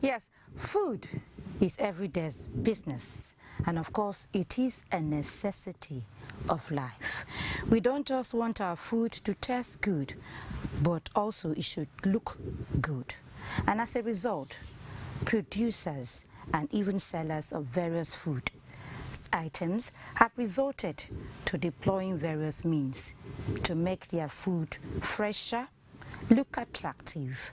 Yes, food is everyday's business, and of course it is a necessity of life. We don't just want our food to taste good, but also it should look good. And as a result, producers and even sellers of various food items have resorted to deploying various means to make their food fresher, look attractive,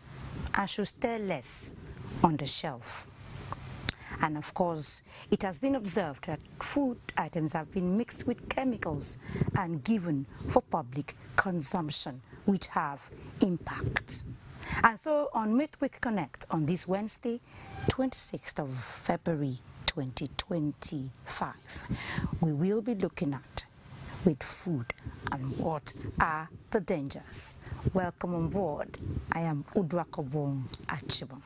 and should stay less on the shelf. And of course, it has been observed that food items have been mixed with chemicals and given for public consumption, which have impact. And so on Midweek Connect on this Wednesday, 26th of February 2025, we will be looking at with food and what are the dangers. Welcome on board. I am Udwakobong Achibong.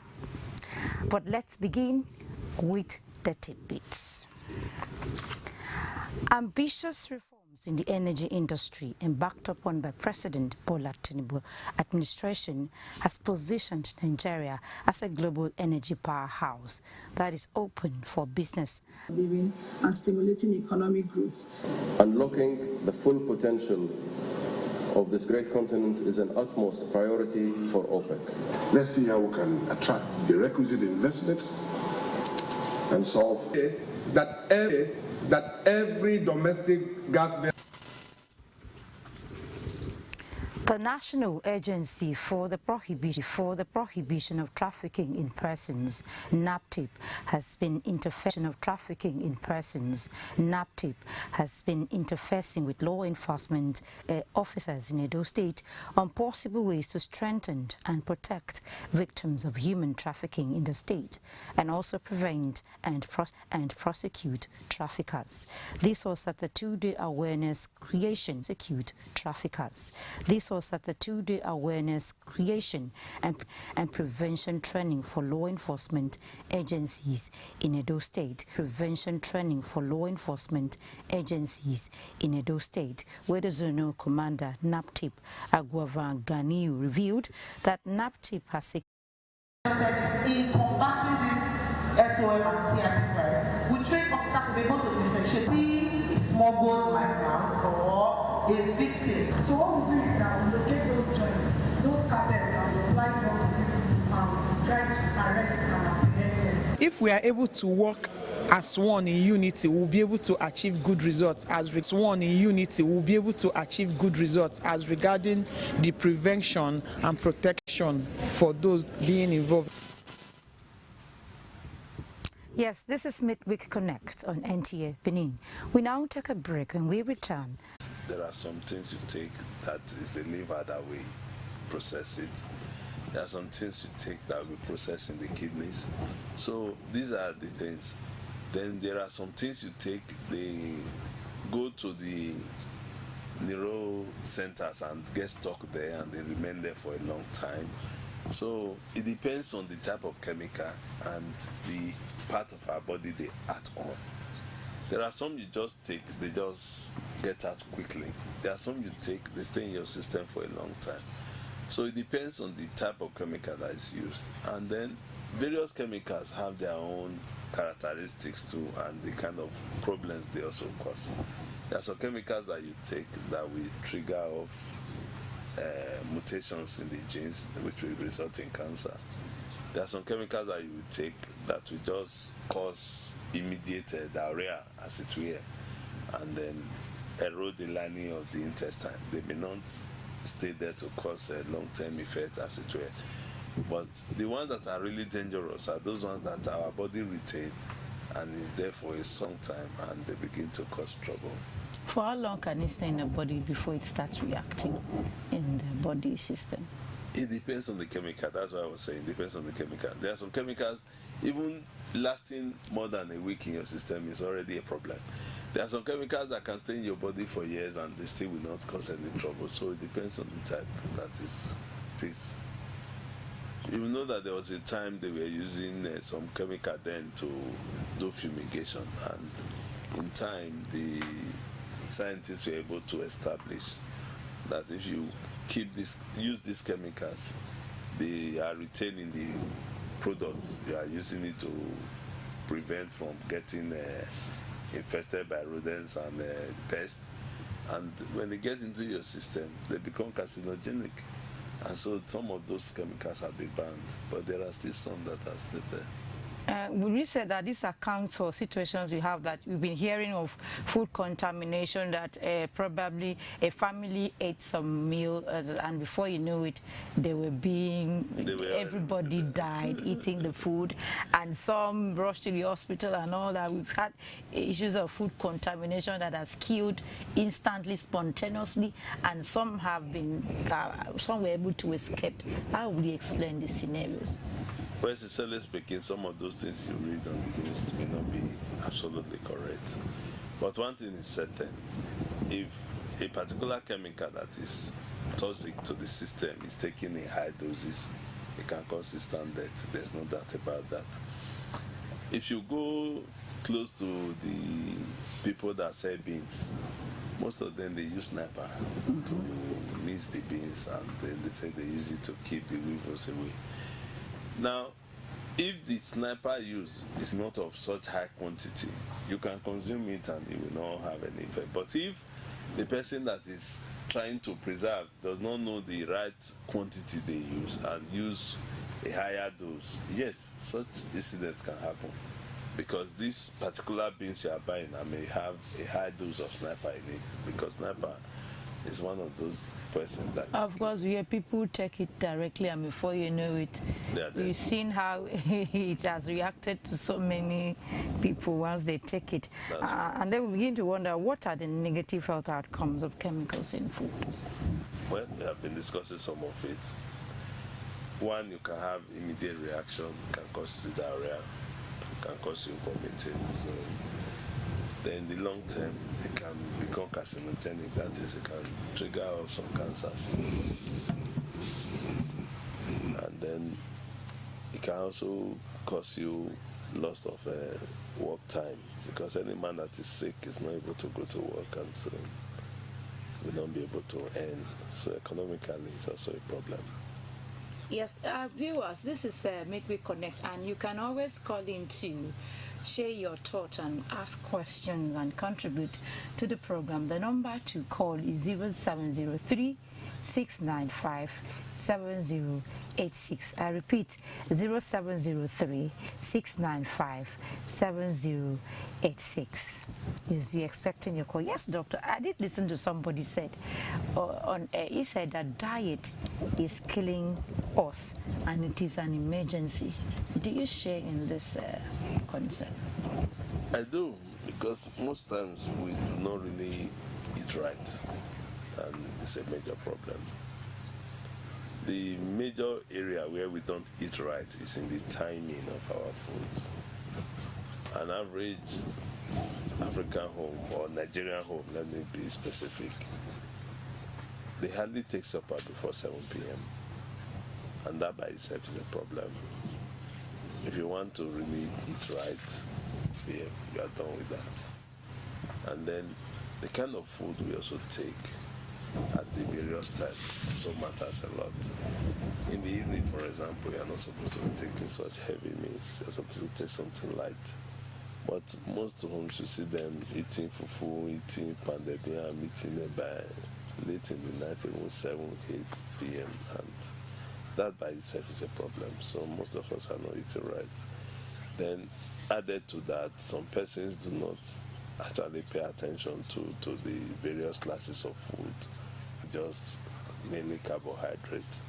But let's begin with the tidbits. Ambitious reforms in the energy industry embarked upon by President Bola Tinubu administration has positioned Nigeria as a global energy powerhouse that is open for business. Living and stimulating economic growth. Unlocking the full potential of this great continent is an utmost priority for OPEC. Let's see how we can attract the requisite investments and solve that every domestic gas. The National Agency for the Prohibition of Trafficking in Persons, NAPTIP, has been interfacing with law enforcement officers in Edo State on possible ways to strengthen and protect victims of human trafficking in the state, and also prevent and prosecute traffickers. This was at the two-day awareness creation and prevention training for law enforcement agencies in Edo State. Where the Zonal Commander NAPTIP Agwavan Ganiu revealed that NAPTIP has in combating this SOM and TIP crime, we train officers to be able to differentiate a small boat migrant or a victim. So what we do is that we locate those joints, those cartels that supply drugs to these people, and try to arrest and apprehend them. If we are able to work as one in unity, we'll be able to achieve good results as regarding the prevention and protection for those being involved. Yes, this is Midweek Connect on NTA Benin. We now take a break and we return. There are some things you take that is the liver that we process it. There are some things you take that we process in the kidneys. So these are the things. Then there are some things you take, they go to the neuro centers and get stuck there and they remain there for a long time. So it depends on the type of chemical and the part of our body they act on. There are some you just take, they just get out quickly. There are some you take, they stay in your system for a long time. So it depends on the type of chemical that is used. And then various chemicals have their own characteristics too, and the kind of problems they also cause. There are some chemicals that you take that will trigger off mutations in the genes, which will result in cancer. There are some chemicals that you will take that will just cause immediate diarrhea, as it were, and then erode the lining of the intestine. They may not stay there to cause a long-term effect, as it were. But the ones that are really dangerous are those ones that our body retains and is there for a long time, and they begin to cause trouble. For how long can it stay in the body before it starts reacting in the body system? It depends on the chemical. That's what I was saying. It depends on the chemical. There are some chemicals, even lasting more than a week in your system is already a problem. There are some chemicals that can stay in your body for years and they still will not cause any trouble. So it depends on the type that is. You know that there was a time they were using some chemical then to do fumigation, and in time the scientists were able to establish that if you use these chemicals, they are retaining the products. You are using it to prevent from getting infested by rodents and pests. And when they get into your system, they become carcinogenic. And so some of those chemicals have been banned, but there are still some that are still there. Would we say that this accounts for situations we have that we've been hearing of food contamination, that probably a family ate some meal and before you know it, everybody died eating the food, and some rushed to the hospital and all that. We've had issues of food contamination that has killed instantly, spontaneously, and some have been, some were able to escape. How would you explain these scenarios? Well, sincerely speaking, some of those things you read on the news may not be absolutely correct. But one thing is certain: if a particular chemical that is toxic to the system is taken in high doses, it can cause instant death. There's no doubt about that. If you go close to the people that sell beans, most of them, they use sniper to mix the beans, and then they say they use it to keep the weevils away. Now, if the sniper use is not of such high quantity, you can consume it and it will not have any effect. But if the person that is trying to preserve does not know the right quantity they use and use a higher dose, yes, such incidents can happen. Because this particular beans you are buying, I may have a high dose of sniper in it, because sniper is one of those persons that... Of course, we hear people take it directly, and before you know it, you've seen how it has reacted to so many people once they take it. And then we begin to wonder, what are the negative health outcomes of chemicals in food? Well, we have been discussing some of it. One, you can have immediate reaction, can cause you diarrhea, can cause you vomiting. So then in the long term, it can become carcinogenic. That is, it can trigger off some cancers. And then it can also cause you loss of work time, because any man that is sick is not able to go to work, and so will not be able to earn. So economically, it's also a problem. Yes, viewers, this is Midweek Connect, and you can always call in to share your thoughts and ask questions and contribute to the program. The number to call is 0703 695 7086. I repeat, 0703 695 7086. Is you expecting your call? Yes, doctor. I did listen to somebody said he said that diet is killing us and it is an emergency. Do you share in this concern? I do, because most times we do not really eat right, and it's a major problem. The major area where we don't eat right is in the timing of our food. An average African home or Nigerian home, let me be specific, they hardly take supper before 7 p.m. and that by itself is a problem. If you want to really eat right, you are done with that. And then the kind of food we also take at the various times also matters a lot. In the evening, for example, you are not supposed to be taking such heavy meals. You are supposed to take something light. But most homes, you see them eating fufu, eating pounded yam, eating it by late in the night, even 7, 8 p.m. And that by itself is a problem. So most of us are not eating right. Then added to that, some persons do not actually pay attention to the various classes of food, just mainly carbohydrate.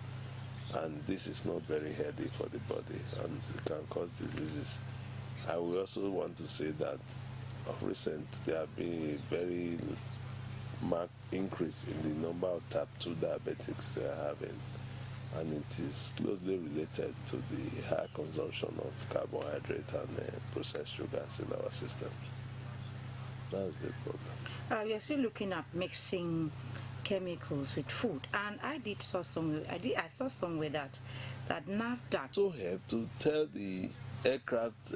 And this is not very healthy for the body, and it can cause diseases. I will also want to say that of recent there have been a very marked increase in the number of type 2 diabetics we are having, and it is closely related to the high consumption of carbohydrate and processed sugars in our system. That's the problem. We are still looking at mixing chemicals with food, and I saw somewhere that NAFDAC So have to tell the aircraft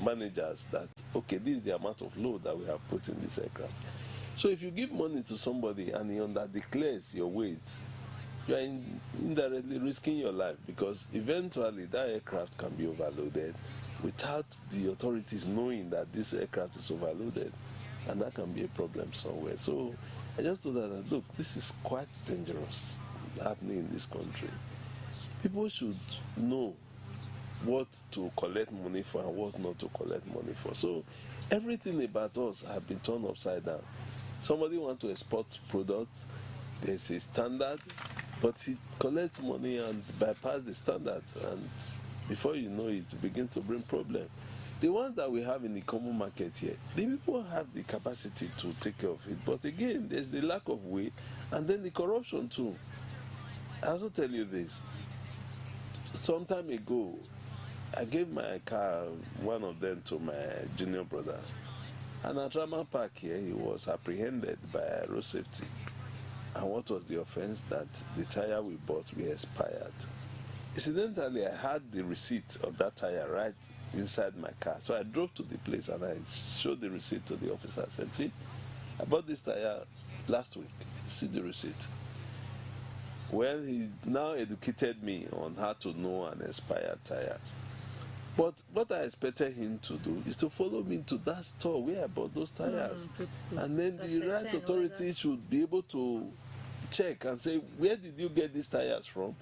managers that, okay, this is the amount of load that we have put in this aircraft. So if you give money to somebody and he underdeclares your weight, you are indirectly risking your life, because eventually that aircraft can be overloaded without the authorities knowing that this aircraft is overloaded, and that can be a problem somewhere. So I just thought that, look, this is quite dangerous happening in this country. People should know what to collect money for and what not to collect money for. So everything about us has been turned upside down. Somebody wants to export products, there's a standard, but he collects money and bypass the standard, and before you know it, begin to bring problems. The ones that we have in the common market here, the people have the capacity to take care of it, but again, there's the lack of will, and then the corruption too. I also tell you this, some time ago, I gave my car, one of them, to my junior brother, and at Rama Park here, he was apprehended by road safety. And what was the offense? That the tire we bought were expired. Incidentally, I had the receipt of that tire right inside my car. So I drove to the place and I showed the receipt to the officer. I said, see, I bought this tire last week. See the receipt. Well, he now educated me on how to know an expired tire. But what I expected him to do is to follow me to that store where I bought those tires. And then the right authority should be able to check and say, where did you get these tires from?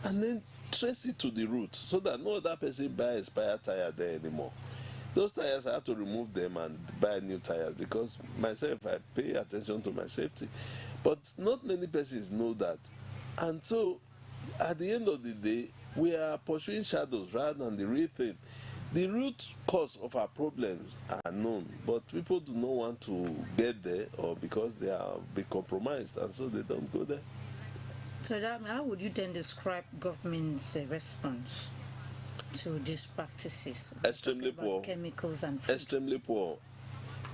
And then trace it to the route so that no other person buy expired tire there anymore. Those tires, I have to remove them and buy new tires, because myself, I pay attention to my safety. But not many persons know that. And so, at the end of the day, we are pursuing shadows rather than the real thing. The root cause of our problems are known, but people do not want to get there, or because they are be compromised, and so they don't go there. So how would you then describe government's response to these practices? Extremely poor. Chemicals and food. Extremely poor.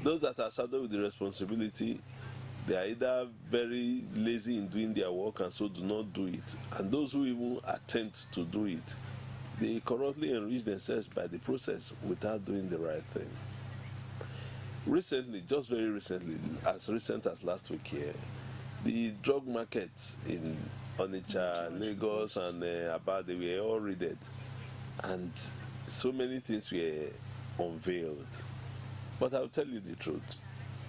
Those that are saddled with the responsibility, they are either very lazy in doing their work and so do not do it. And those who even attempt to do it, they corruptly enrich themselves by the process without doing the right thing. Recently, just very recently, as recent as last week here, the drug markets in Onitsha, Lagos, and Aba, they were all raided. And so many things were unveiled. But I'll tell you the truth.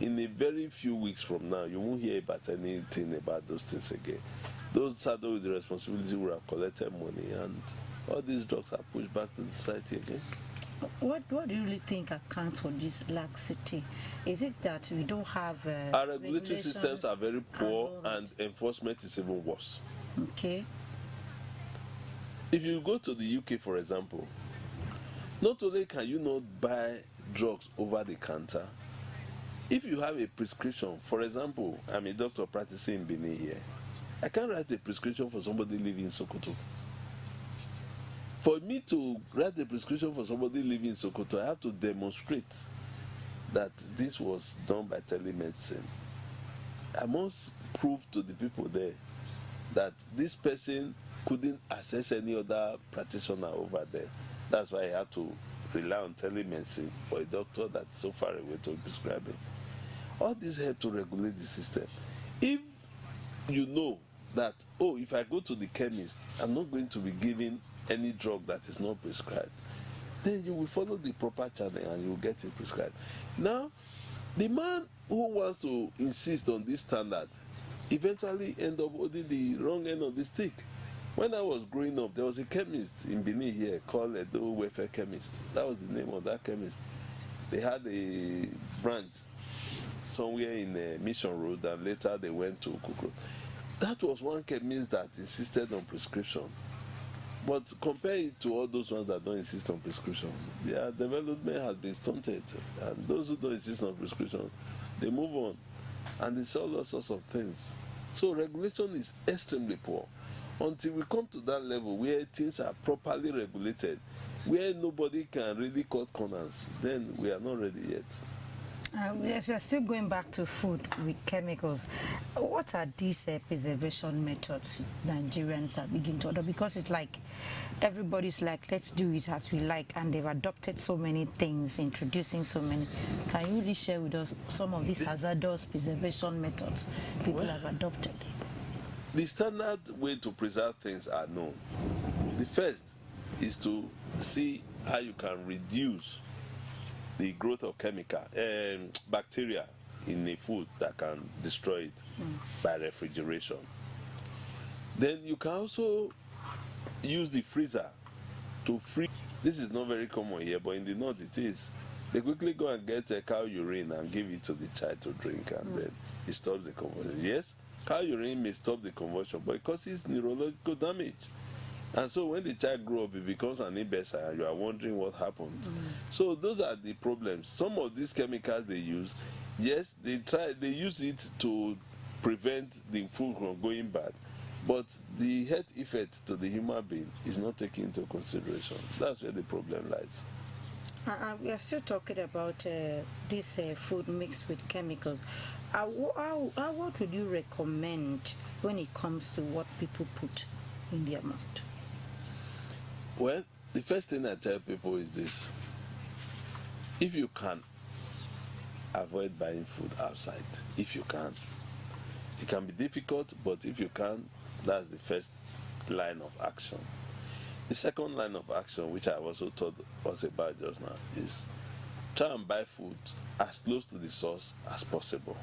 In a very few weeks from now, you won't hear about anything about those things again. Those saddled with the responsibility will have collected money, and all these drugs are pushed back to the society again. What do you really think accounts for this laxity? Is it that we don't have our regulatory systems are very poor, and enforcement is even worse. Okay. If you go to the UK, for example, not only can you not buy drugs over the counter, if you have a prescription, for example, I'm a doctor practicing in Benin here, I can't write a prescription for somebody living in Sokoto. For me to write a prescription for somebody living in Sokoto, I have to demonstrate that this was done by telemedicine. I must prove to the people there that this person couldn't access any other practitioner over there. That's why I have to rely on telemedicine for a doctor that's so far away to prescribe it. All this help to regulate the system. If you know that, oh, if I go to the chemist, I'm not going to be given any drug that is not prescribed, then you will follow the proper channel and you will get it prescribed. Now, the man who wants to insist on this standard eventually end up holding the wrong end of the stick. When I was growing up, there was a chemist in Benin here called Edo Welfare Chemist. That was the name of that chemist. They had a branch somewhere in Mission Road, and later they went to Kukro. That was one chemist that insisted on prescription. But compare it to all those ones that don't insist on prescription. Their development has been stunted. And those who don't insist on prescription, they move on. And they sell all sorts of things. So regulation is extremely poor. Until we come to that level where things are properly regulated, where nobody can really cut corners, then we are not ready yet. Yes, we're still going back to food with chemicals. What are these preservation methods Nigerians are beginning to adopt? Because it's like everybody's like, let's do it as we like, and they've adopted so many things, introducing so many. Can you really share with us some of these hazardous preservation methods people have adopted? the standard way to preserve things are known. The first is to see how you can reduce the growth of bacteria in a food that can destroy it by refrigeration. Then you can also use the freezer to freeze. This is not very common here, but in the north it is. They quickly go and get a cow urine and give it to the child to drink, and then it stops the convulsion. Yes, cow urine may stop the convulsion, but it causes neurological damage. And so when the child grows up, it becomes an imbecile, and you are wondering what happened. So those are the problems. Some of these chemicals they use, yes, they use it to prevent the food from going bad, but the health effect to the human being is not taken into consideration. That's where the problem lies. We are still talking about this food mixed with chemicals. What would you recommend when it comes to what people put in their mouth? Well, the first thing I tell people is this. If you can, avoid buying food outside. If you can. It can be difficult, but if you can, that's the first line of action. The second line of action, which I also told us about just now, is try and buy food as close to the source as possible.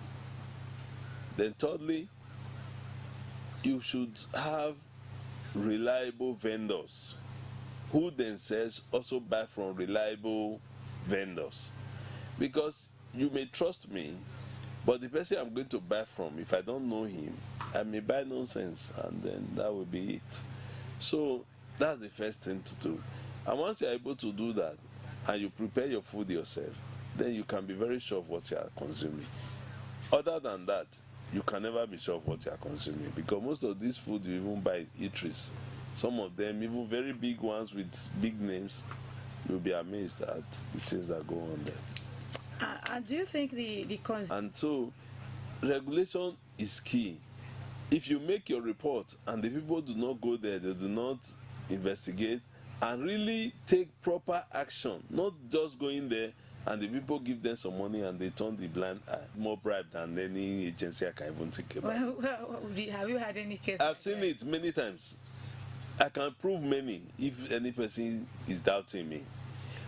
Then thirdly, you should have reliable vendors who themselves also buy from reliable vendors. Because you may trust me, but the person I'm going to buy from, if I don't know him, I may buy nonsense, and then that will be it. So that's the first thing to do. And once you're able to do that, and you prepare your food yourself, then you can be very sure of what you are consuming. Other than that, you can never be sure of what you are consuming, because most of this food you even buy at eateries, some of them, even very big ones with big names, you'll be amazed at the things that go on there. And do you think the And so, regulation is key. If you make your report and the people do not go there, they do not investigate and really take proper action, not just going there and the people give them some money and they turn the blind eye, more bribe than any agency I can even think about. Have you had any cases? I've seen it many times. I can prove many if any person is doubting me.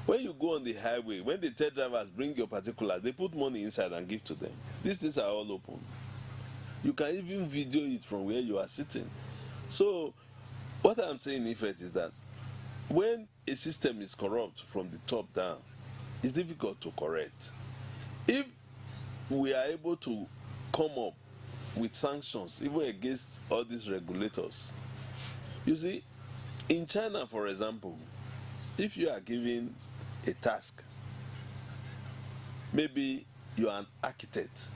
When you go on the highway, when they tell drivers bring your particulars, they put money inside and give to them. These things are all open. You can even video it from where you are sitting. So what I'm saying in effect is that when a system is corrupt from the top down, it's difficult to correct. If we are able to come up with sanctions even against all these regulators, you see, in China, for example, if you are given a task, maybe you are an architect,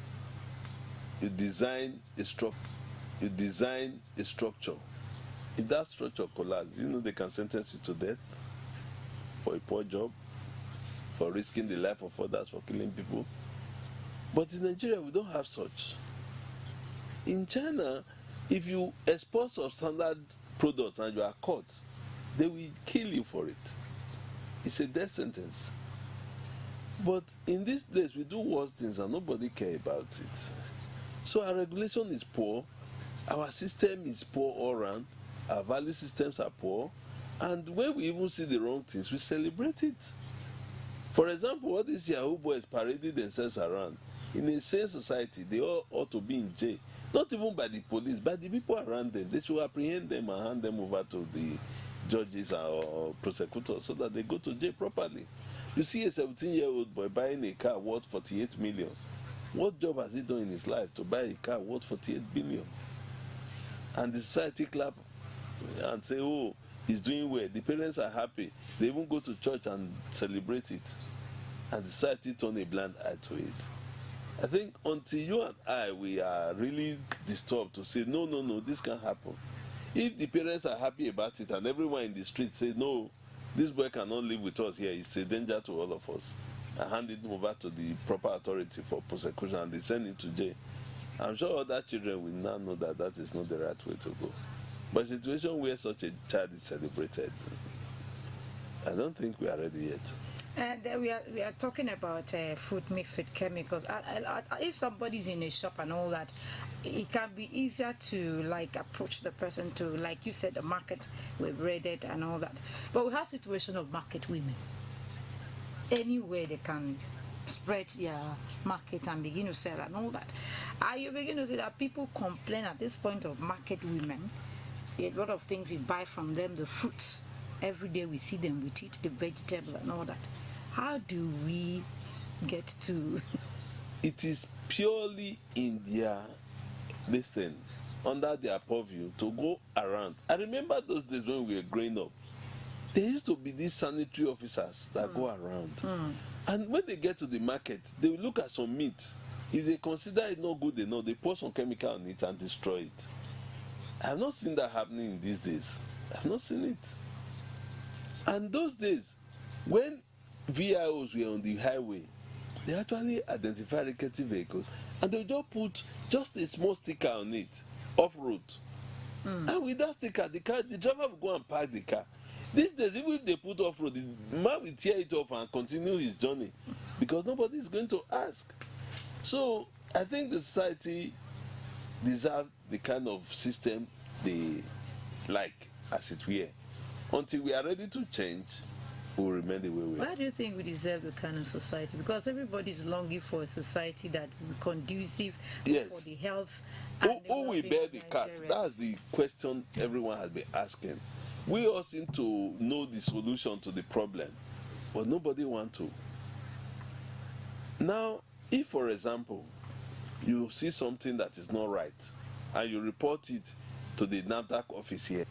you design a structure. If that structure collapses, you know they can sentence you to death for a poor job, for risking the life of others, for killing people. But in Nigeria, we don't have such. In China, if you export substandard products and you are caught, they will kill you for it. It's a death sentence. But in this place, we do worse things and nobody cares about it. So our regulation is poor, our system is poor all around, our value systems are poor, and when we even see the wrong things, we celebrate it. For example, all these Yahoo boys parading themselves around, in a sane society, they all ought to be in jail. Not even by the police, by the people around them. They should apprehend them and hand them over to the judges or prosecutors so that they go to jail properly. You see a 17-year-old boy buying a car worth 48 million. What job has he done in his life to buy a car worth 48 billion? And the society clap and say, oh, he's doing well. The parents are happy. They even go to church and celebrate it. And the society turn a blind eye to it. I think until you and I, we are really disturbed to say, no, this can't happen. If the parents are happy about it and everyone in the street say, no, this boy cannot live with us here, it's a danger to all of us, and hand it over to the proper authority for prosecution and they send him to jail, I'm sure other children will now know that that is not the right way to go. But a situation where such a child is celebrated, I don't think we are ready yet. And we are talking about food mixed with chemicals. If somebody's in a shop and all that, it can be easier to like approach the person to, like you said, the market. We've read it and all that. But we have situation of market women. Anywhere they can spread their market and begin to sell and all that. Are you begin to see that people complain at this point of market women? A lot of things we buy from them, the fruits. Every day we see them, we eat the vegetables and all that. How do we get to... It is purely in their under their purview to go around. I remember those days when we were growing up. There used to be these sanitary officers that go around. And when they get to the market, they will look at some meat. If they consider it not good enough, they pour some chemical on it and destroy it. I have not seen that happening these days. I have not seen it. And those days, when VIOs were on the highway, they actually identify recreative vehicles and they just put just a small sticker on it, off-road. And with that sticker, the driver will go and park the car. These days, even if they put off-road, the man will tear it off and continue his journey because nobody is going to ask. So I think the society deserves the kind of system they like, as it were. Until we are ready to change, we will remain the way we are. Why do you think we deserve the kind of society? Because everybody is longing for a society that will be conducive for the health. And who will bear the cat? That's the question everyone has been asking. We all seem to know the solution to the problem, but nobody wants to. Now, if, for example, you see something that is not right, and you report it to the NAFDAC office here,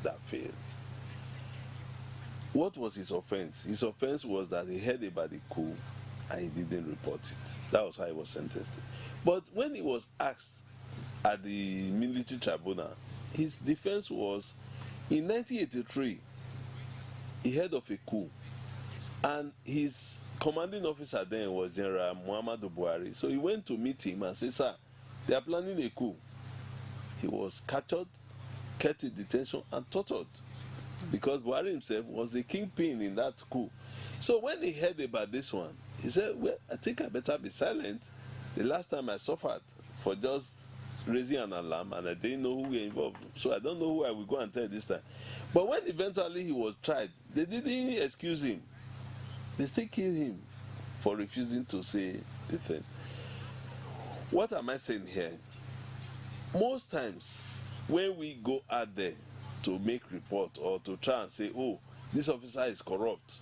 that failed. What was his offense? His offense was that he heard about the coup and he didn't report it. That was how he was sentenced. But when he was asked at the military tribunal, his defense was, in 1983, he heard of a coup, and his commanding officer then was General Muhammadu Buhari. So he went to meet him and said, "Sir, they are planning a coup." He was captured, kept in detention, and tortured, because Buhari himself was the kingpin in that coup. So when he heard about this one, he said, "Well, I think I better be silent. The last time I suffered for just raising an alarm and I didn't know who were involved, so I don't know who I will go and tell this time." But when eventually he was tried, they didn't excuse him. They still killed him for refusing to say the thing. What am I saying here? Most times when we go out there to make report or to try and say, "Oh, this officer is corrupt,"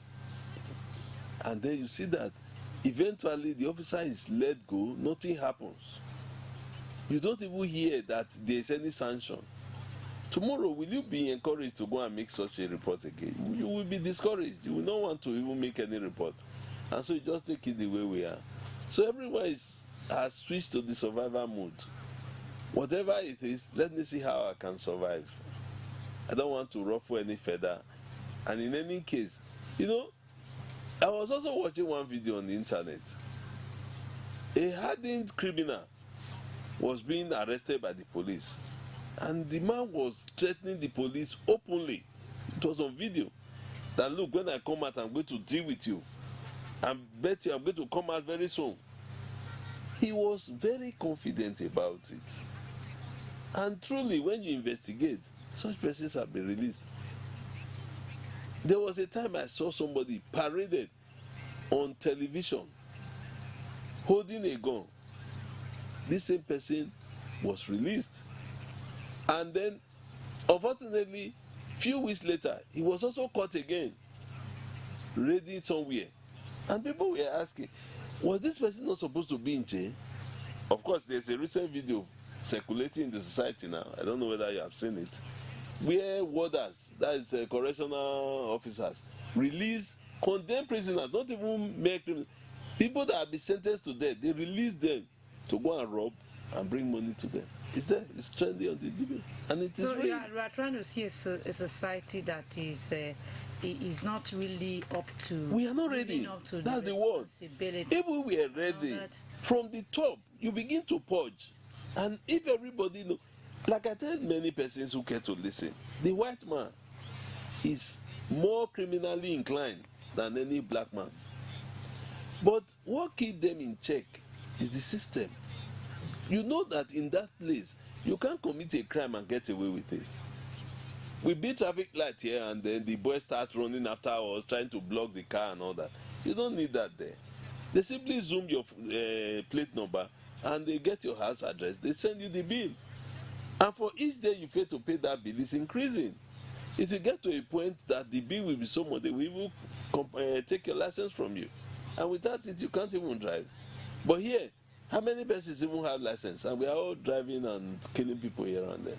and then you see that eventually the officer is let go, nothing happens. You don't even hear that there is any sanction. Tomorrow, will you be encouraged to go and make such a report again? You will be discouraged. You will not want to even make any report. And so you just take it the way we are. So everyone has switched to the survival mode. Whatever it is, let me see how I can survive. I don't want to ruffle any feather. And in any case, I was also watching one video on the internet. A hardened criminal was being arrested by the police, and the man was threatening the police openly. It was on video. That, "Look, when I come out, I'm going to deal with you. I bet you I'm going to come out very soon." He was very confident about it. And truly, when you investigate, such persons have been released. There was a time I saw somebody paraded on television holding a gun. This same person was released. And then, unfortunately, few weeks later, he was also caught again, raiding somewhere. And people were asking, was this person not supposed to be in jail? Of course, there's a recent video circulating in the society now. I don't know whether you have seen it, where warders, that is correctional officers, release condemned prisoners, not even mere criminals, people that have been sentenced to death. They release them to go and rob and bring money to them. It's there. It's trendy on the TV, and it is real. So we are trying to see a society that is not really up to. We are not ready. That's the word. If we were ready, from the top, you begin to purge. And if everybody knows, like I tell many persons who care to listen, the white man is more criminally inclined than any black man. But what keeps them in check is the system. You know that in that place, you can't commit a crime and get away with it. We beat traffic light here and then the boys start running after us, trying to block the car and all that. You don't need that there. They simply zoom your plate number and they get your house address. They send you the bill. And for each day you fail to pay that bill, it's increasing. It will get to a point that the bill will be so much, they will even take your license from you. And without it, you can't even drive. But here, how many persons even have license? And we are all driving and killing people here and there.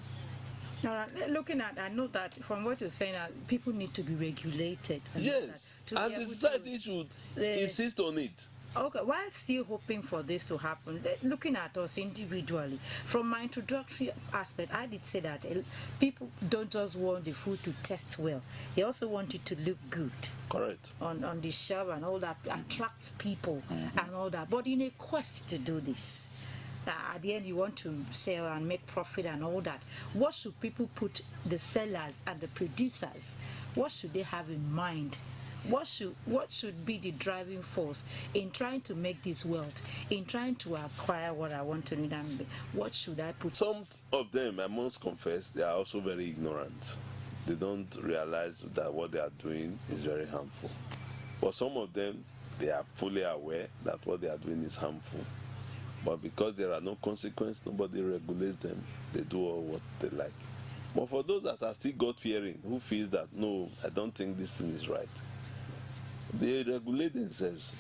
Now, looking at, I know that from what you're saying, people need to be regulated. Yes, and the society should insist on it. Okay, while still hoping for this to happen, looking at us individually, from my introductory aspect, I did say that people don't just want the food to taste well, they also want it to look good. Correct. On the shelf and all that, attract people and all that. But in a quest to do this, at the end you want to sell and make profit and all that, what should people put, the sellers and the producers, what should they have in mind? What should be the driving force in trying to make this wealth, in trying to acquire what I want to need? And what should I put? Some of them, I must confess, they are also very ignorant. They don't realize that what they are doing is very harmful. But some of them, they are fully aware that what they are doing is harmful. But because there are no consequences, nobody regulates them. They do all what they like. But for those that are still God-fearing, who feels that, no, I don't think this thing is right, they regulate themselves.